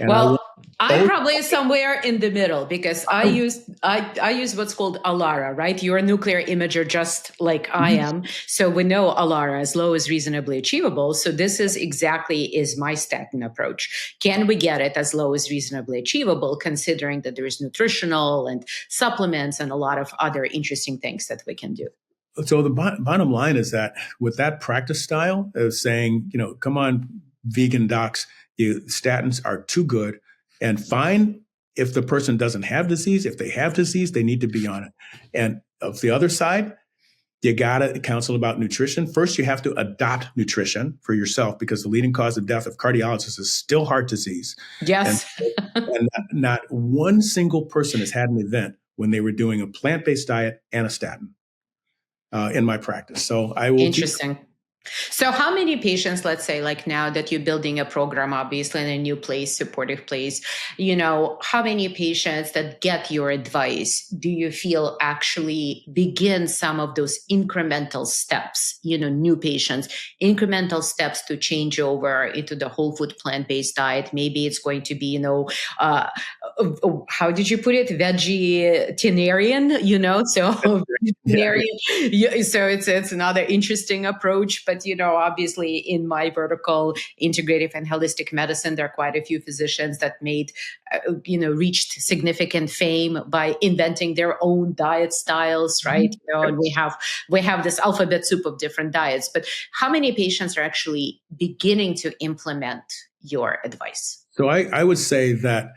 And well, I'm probably somewhere in the middle because I use what's called ALARA, right? You're a nuclear imager just like I am. So we know ALARA, as low as reasonably achievable. So this is my statin approach. Can we get it as low as reasonably achievable, considering that there is nutritional and supplements and a lot of other interesting things that we can do? So the bottom line is that with that practice style of saying, come on, vegan docs, statins are too good, and fine if the person doesn't have disease. If they have disease, they need to be on it. And of the other side, you got to counsel about nutrition. First, you have to adopt nutrition for yourself, because the leading cause of death of cardiologists is still heart disease. Yes. And not one single person has had an event when they were doing a plant-based diet and a statin. In my practice. So I will. Interesting. So how many patients, let's say, like now that you're building a program, obviously in a new place, supportive place, how many patients that get your advice do you feel actually begin some of those incremental steps, new patients, incremental steps to change over into the whole food plant-based diet? Maybe it's going to be, how did you put it? Vegetarian, so Yeah. vegetarian. Yeah, so it's another interesting approach. But, obviously in my vertical, integrative and holistic medicine, there are quite a few physicians that reached significant fame by inventing their own diet styles, right? And we have this alphabet soup of different diets. But how many patients are actually beginning to implement your advice? So I would say that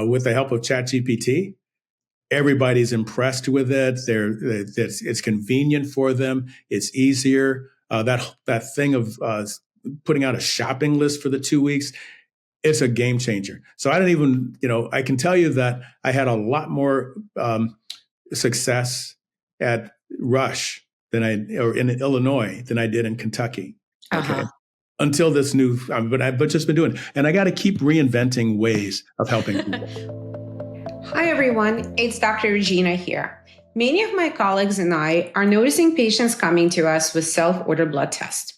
with the help of ChatGPT, everybody's impressed with it. It's convenient for them. It's easier. That thing of putting out a shopping list for the 2 weeks, it's a game changer. So I don't even, I can tell you that I had a lot more success at Rush or in Illinois than I did in Kentucky. Okay. Uh-huh. Until this new, but just been doing it. And I got to keep reinventing ways of helping people. Hi, everyone. It's Dr. Regina here. Many of my colleagues and I are noticing patients coming to us with self-ordered blood tests.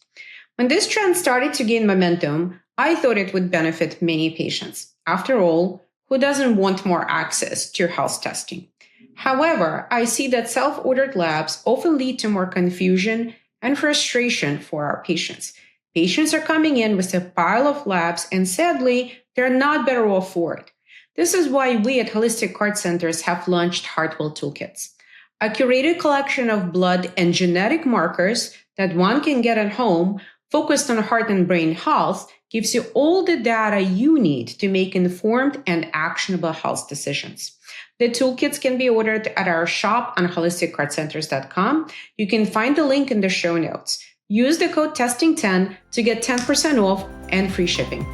When this trend started to gain momentum, I thought it would benefit many patients. After all, who doesn't want more access to health testing? However, I see that self-ordered labs often lead to more confusion and frustration for our patients. Patients are coming in with a pile of labs, and sadly, they're not better off for it. This is why we at Holistic Heart Centers have launched Heartwell Toolkits, a curated collection of blood and genetic markers that one can get at home, focused on heart and brain health, gives you all the data you need to make informed and actionable health decisions. The toolkits can be ordered at our shop on holisticheartcenters.com. You can find the link in the show notes. Use the code TESTING10 to get 10% off and free shipping.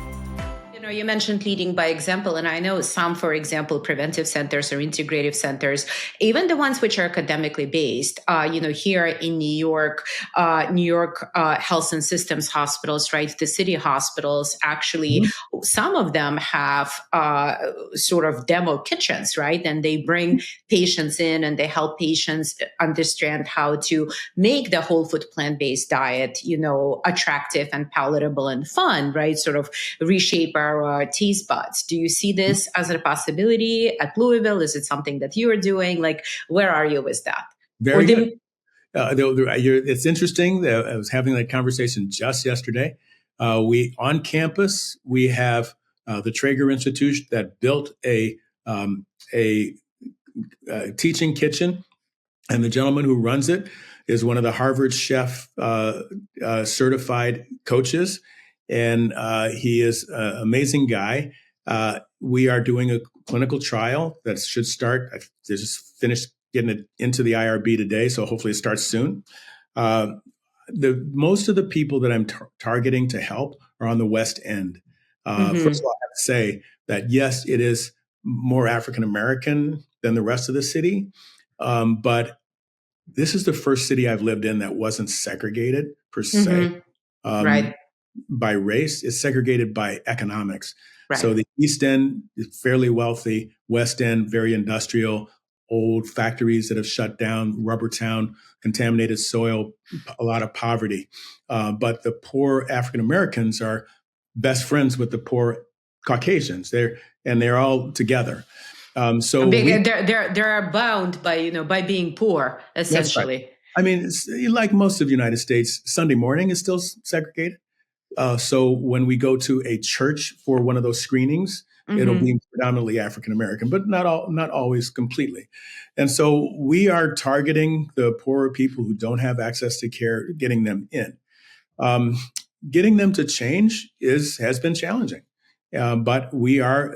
You mentioned leading by example, and I know some, for example, preventive centers or integrative centers, even the ones which are academically based, here in New York Health and Systems hospitals, right? The city hospitals, actually, some of them have sort of demo kitchens, right? And they bring patients in and they help patients understand how to make the whole food plant-based diet, attractive and palatable and fun, right? Sort of reshape our taste buds. Do you see this as a possibility at Louisville? Is it something that you are doing? Like, where are you with that? Very good. It's interesting. I was having that conversation just yesterday. On campus, we have the Traeger Institute that built a teaching kitchen, and the gentleman who runs it is one of the Harvard chef certified coaches. And he is an amazing guy. We are doing a clinical trial that should start. I just finished getting it into the IRB today, so hopefully it starts soon. Most of the people that I'm targeting to help are on the West End. First of all, I have to say that, yes, it is more African American than the rest of the city, but this is the first city I've lived in that wasn't segregated per se. Right. By race, it's segregated by economics. Right. So the East End is fairly wealthy, West End, very industrial, old factories that have shut down, rubber town, contaminated soil, a lot of poverty. But the poor African Americans are best friends with the poor Caucasians. They're all together. So they're bound by being poor, essentially. Right. I mean, it's, like most of the United States, Sunday morning is still segregated. So when we go to a church for one of those screenings, it'll be predominantly African American, but not always completely. And so we are targeting the poorer people who don't have access to care, getting them in. Getting them to change has been challenging, but we have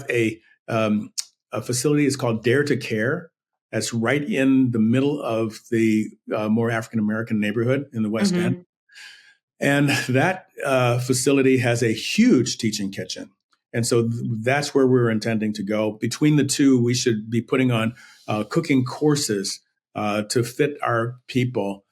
a facility. It's called Dare to Care. That's right in the middle of the more African American neighborhood in the West End. And that facility has a huge teaching kitchen. And so that's where we're intending to go. Between the two, we should be putting on cooking courses to fit our people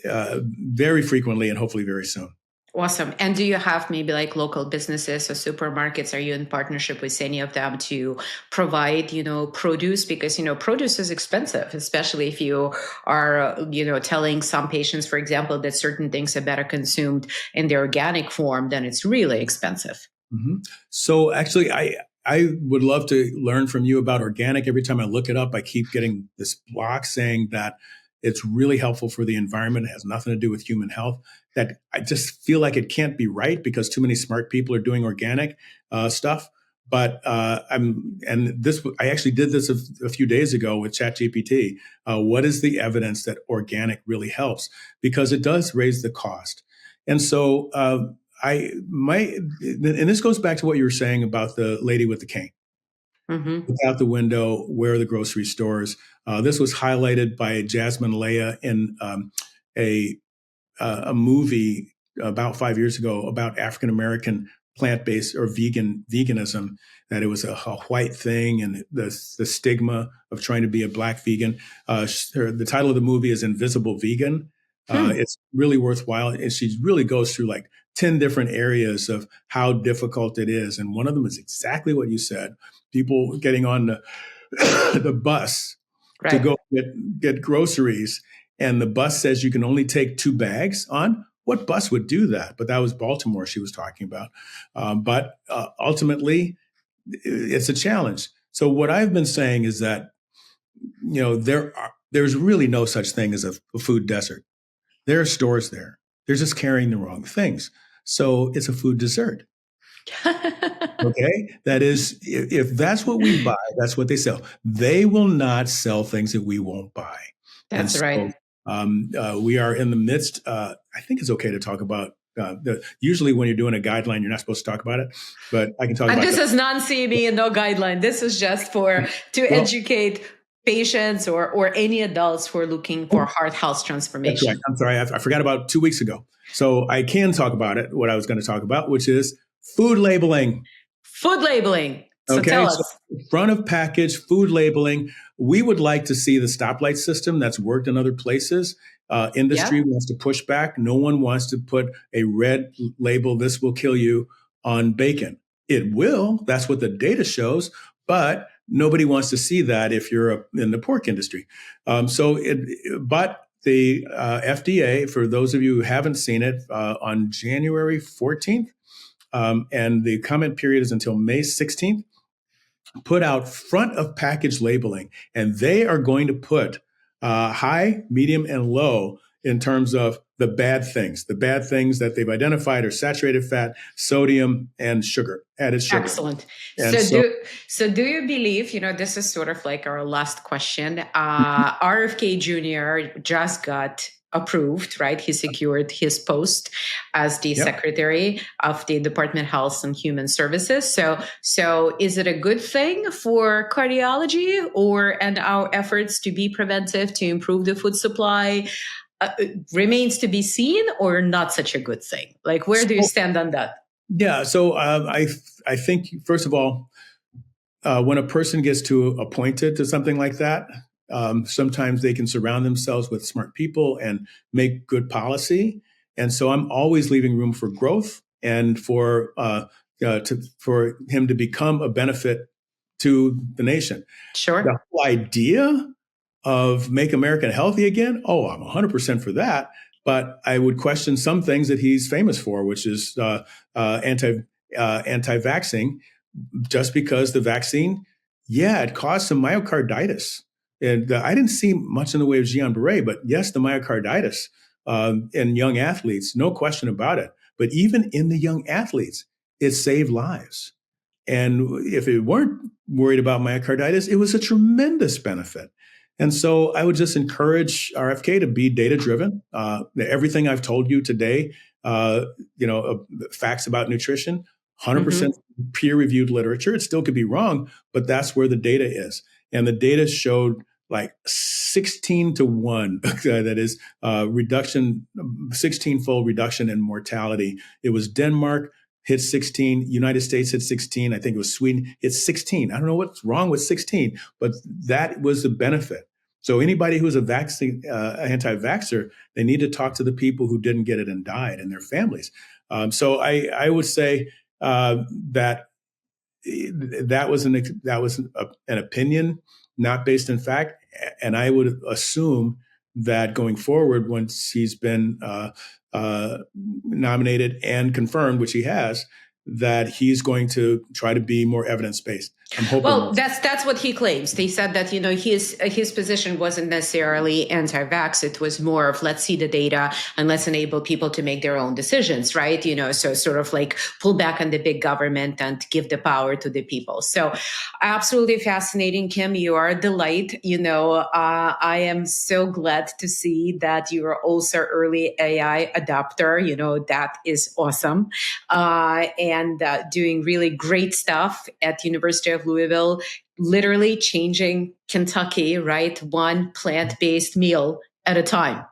very frequently and hopefully very soon. Awesome. And do you have maybe like local businesses or supermarkets? Are you in partnership with any of them to provide, produce? Because, produce is expensive, especially if you are, telling some patients, for example, that certain things are better consumed in the organic form, then it's really expensive. hmm So actually, I would love to learn from you about organic. Every time I look it up, I keep getting this block saying that it's really helpful for the environment. It has nothing to do with human health. That I just feel like it can't be right because too many smart people are doing organic stuff. But I actually did this a few days ago with ChatGPT. What is the evidence that organic really helps? Because it does raise the cost. And so and this goes back to what you were saying about the lady with the cane. Mm-hmm. Look out the window, where are the grocery stores? This was highlighted by Jasmine Leah in a a movie about 5 years ago about African American plant-based or veganism, that it was a white thing and the stigma of trying to be a black vegan. The title of the movie is Invisible Vegan. Hmm. It's really worthwhile. And she really goes through like 10 different areas of how difficult it is. And one of them is exactly what you said. People getting on the bus to Right. go get groceries, and the bus says you can only take 2 bags on. What bus would do that? But that was Baltimore she was talking about. But ultimately, it's a challenge. So what I've been saying is that there's really no such thing as a food desert. There are stores there. They're just carrying the wrong things. So it's a food dessert. Okay. That is, if that's what we buy, that's what they sell. They will not sell things that we won't buy. And That's so right. we are in the midst. I think it's okay to talk about usually when you're doing a guideline, you're not supposed to talk about it, but I can talk And about this the, is non-CME and no guideline. This is just to well, educate patients or any adults who are looking for heart health that's right. transformation. I'm sorry. I forgot about 2 weeks ago. So I can talk about it, what I was going to talk about, which is food labeling. Food labeling. So Okay, tell so us. front of package food labeling. We would like to see the stoplight system that's worked in other places. Industry Yeah. wants to push back. No one wants to put a red label, this will kill you, on bacon. It will. That's what the data shows. But nobody wants to see that if you're in the pork industry. But the FDA, for those of you who haven't seen it, on January 14th, and the comment period is until May 16th, put out front of package labeling, and they are going to put high, medium, and low in terms of the bad things. The bad things that they've identified are saturated fat, sodium, and sugar, added sugar. Excellent. And So so, do you believe, this is sort of like our last question. RFK Jr. just got approved, right? He secured his post as the yep. secretary of the Department of Health and Human Services. So is it a good thing for cardiology and our efforts to be preventive, to improve the food supply? Remains to be seen, or not such a good thing? Like, where do you So, stand on that? yeah. So I think first of all, when a person gets appointed to something like that, sometimes they can surround themselves with smart people and make good policy. And so I'm always leaving room for growth and for him to become a benefit to the nation. The Sure. whole idea of make America healthy again, oh, I'm 100% for that. But I would question some things that he's famous for, which is anti-vaxxing, just because the vaccine, yeah, it caused some myocarditis. And I didn't see much in the way of Guillain-Barré, but yes, the myocarditis in young athletes, no question about it. But even in the young athletes, it saved lives. And if it weren't worried about myocarditis, it was a tremendous benefit. And so I would just encourage RFK to be data driven. Everything I've told you today, facts about nutrition, 100% Mm-hmm. peer reviewed literature. It still could be wrong, but that's where the data is. And the data showed like 16 to 1, that is reduction, 16-fold reduction in mortality. It was Denmark hit 16, United States hit 16. I think it was Sweden hit 16. I don't know what's wrong with 16, but that was the benefit. So anybody who's a vaccine anti-vaxxer, they need to talk to the people who didn't get it and died and their families. So I would say that an opinion, not based in fact, and I would assume that going forward, once he's been nominated and confirmed, which he has, that he's going to try to be more evidence-based. I'm hoping. Well, that's what he claims. They said that, his position wasn't necessarily anti-vax. It was more of let's see the data and let's enable people to make their own decisions, right? So sort of like pull back on the big government and give the power to the people. So absolutely fascinating, Kim. You are a delight. I am so glad to see that you are also early AI adopter. That is awesome. And doing really great stuff at University of Louisville, literally changing Kentucky, right? One plant-based meal at a time.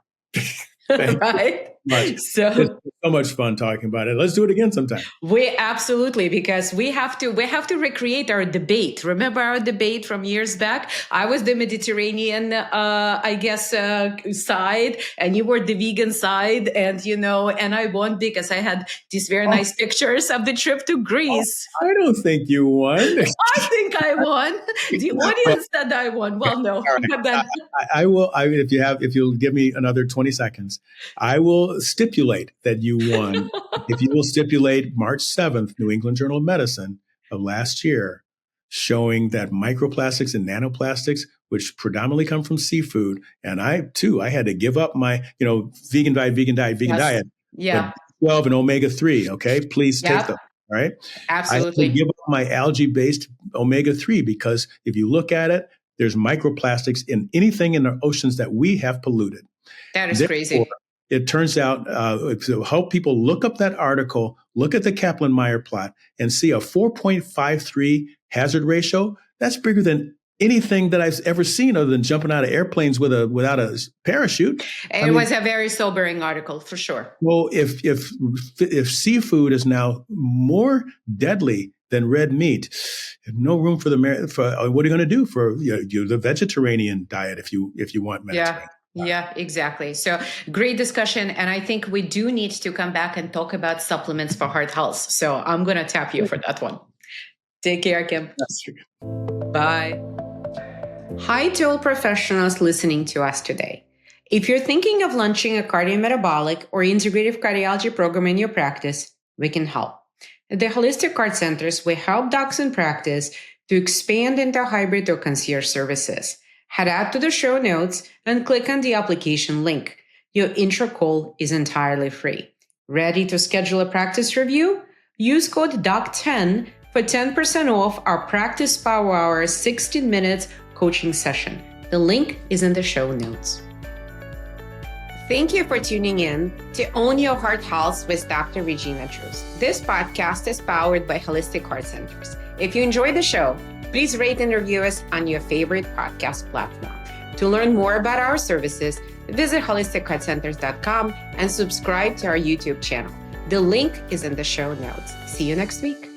Right? So it's so much fun talking about it. Let's do it again sometime. We absolutely, because we have to recreate our debate. Remember our debate from years back? I was the Mediterranean, side, and you were the vegan side, and and I won because I had these very nice pictures of the trip to Greece. I don't think you won. I think I won. The audience said I won. Well, no, right. But then I will. If you'll give me another 20 seconds, I will stipulate that you won. If you will stipulate March 7th, New England Journal of Medicine of last year, showing that microplastics and nanoplastics, which predominantly come from seafood, and I had to give up my, vegan diet. Yeah. 12 and omega-3. Okay. Please take them. Right. Absolutely. I had to give up my algae-based omega-3 because if you look at it, there's microplastics in anything in the oceans that we have polluted. That is crazy. It turns out to help people look up that article, look at the Kaplan-Meier plot, and see a 4.53 hazard ratio. That's bigger than anything that I've ever seen other than jumping out of airplanes without a parachute. It was a very sobering article, for sure. Well, if seafood is now more deadly than red meat, no room for what are you going to do for the vegetarian diet if you want Mediterranean? Yeah, exactly. So great discussion. And I think we do need to come back and talk about supplements for heart health. So I'm going to tap you for that one. Take care, Kim. Bye. Hi to all professionals listening to us today. If you're thinking of launching a cardiometabolic or integrative cardiology program in your practice, we can help. At the Holistic Heart Centers, we help docs in practice to expand into hybrid or concierge services. Head out to the show notes and click on the application link. Your intro call is entirely free. Ready to schedule a practice review? Use code DOC10 for 10% off our Practice Power Hour 16 minutes coaching session. The link is in the show notes. Thank you for tuning in to Own Your Heart Health with Dr. Regina Druz. This podcast is powered by Holistic Heart Centers. If you enjoy the show, please rate and review us on your favorite podcast platform. To learn more about our services, visit holisticheartcenters.com and subscribe to our YouTube channel. The link is in the show notes. See you next week.